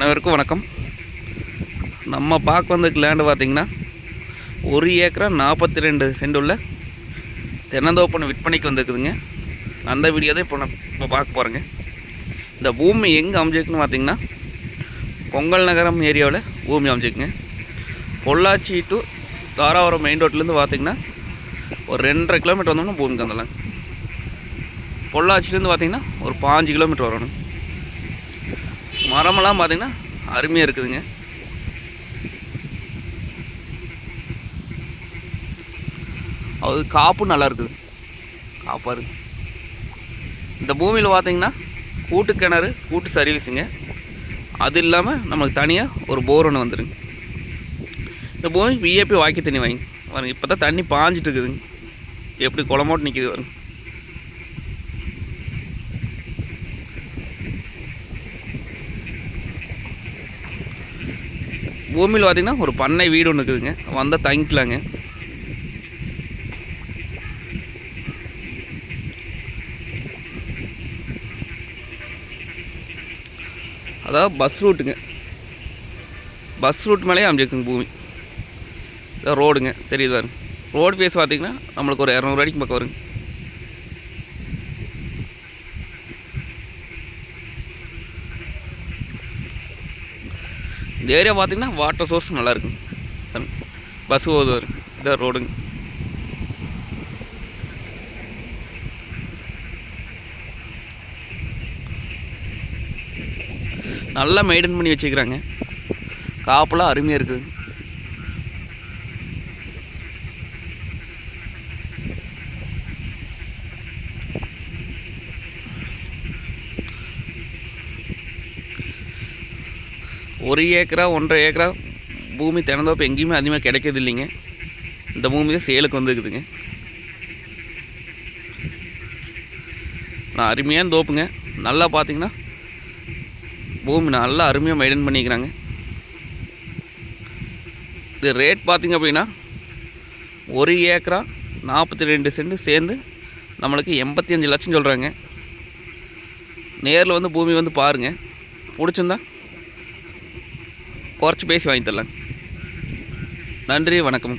அனைவருக்கும் வணக்கம். நம்ம பார்க்க வந்த லேண்டு பார்த்திங்கன்னா 1 ஏக்கரா 42 சென்ட் உள்ள தென்னந்தோப்பு விற்பனைக்கு வந்துருக்குதுங்க. அந்த வீடியோ தான் இப்போ பார்க்க போகிறேங்க. இந்த பூமி எங்கே அமைஞ்சிருக்குன்னு பார்த்திங்கன்னா பொங்கல் நகரம் ஏரியாவில் பூமி அமைஞ்சிருக்குங்க. பொள்ளாச்சி டு தாராபுரம் மெயின் ரோட்லேருந்து பார்த்திங்கன்னா ஒரு 2.5 கிலோமீட்டர் வந்தோம்னா பூமிக்கு வந்துடலாம். பொள்ளாச்சிலேருந்து பார்த்திங்கன்னா ஒரு 5 கிலோமீட்டர் வரணும். மரமெல்லாம் பார்த்திங்கன்னா அருமையாக இருக்குதுங்க. அது காப்பும் நல்லா இருக்குது, காப்பாக இருக்குது. இந்த பூமியில் பார்த்திங்கன்னா கூட்டு கிணறு கூட்டு சர்வீஸுங்க. அது இல்லாமல் நம்மளுக்கு தனியாக ஒரு போர் ஒன்று வந்துடுங்க. இந்த பூமி விஏபி வாக்கி தண்ணி வாங்கி இப்போ தான் தண்ணி பாஞ்சிட்டு இருக்குதுங்க. எப்படி குளமோட்டு நிற்கிது வருங்க. பூமியில் பார்த்திங்கன்னா ஒரு பண்ணை வீடு ஒன்று இருக்குதுங்க. வந்தால் தங்கிக்கலாங்க. அதாவது பஸ் ரூட்டுங்க. பஸ் ரூட் மேலேயே அமைச்சிருக்குங்க பூமி. இதான் ரோடுங்க, தெரியுது பாருங்க. ரோடு ஃபேஸ் பார்த்திங்கன்னா நம்மளுக்கு ஒரு 200 அடிக்கு பக்கம் வருங்க. இந்த ஏரியா பார்த்திங்கன்னா வாட்டர் சோர்ஸ் நல்லா இருக்குங்க. பஸ் ஓது வருங்க. இதான் ரோடுங்க. நல்லா மெயின்டைன் பண்ணி வச்சுக்கிறாங்க. காப்பெல்லாம் அருமையாக இருக்குது. ஒரு ஏக்கரா 1.5 ஏக்கரா பூமி திறந்தோப்பு எங்கேயுமே அதிகமாக கிடைக்கிறது இல்லைங்க. இந்த பூமி தான் சேலுக்கு வந்துருக்குதுங்க. நான் அருமையான தோப்புங்க. நல்லா பார்த்திங்கன்னா பூமி நல்லா அருமையாக மெயின்டைன் பண்ணிக்கிறாங்க. இது ரேட் பார்த்திங்க அப்படின்னா 1 ஏக்கரா 42 சென்ட் சேர்ந்து நம்மளுக்கு 85 லட்சம் சொல்கிறாங்க. நேரில் வந்து பூமி வந்து பாருங்கள். பிடிச்சிருந்தா குறைச்சி பேசி வாங்கி தரலாம். நன்றி, வணக்கம்.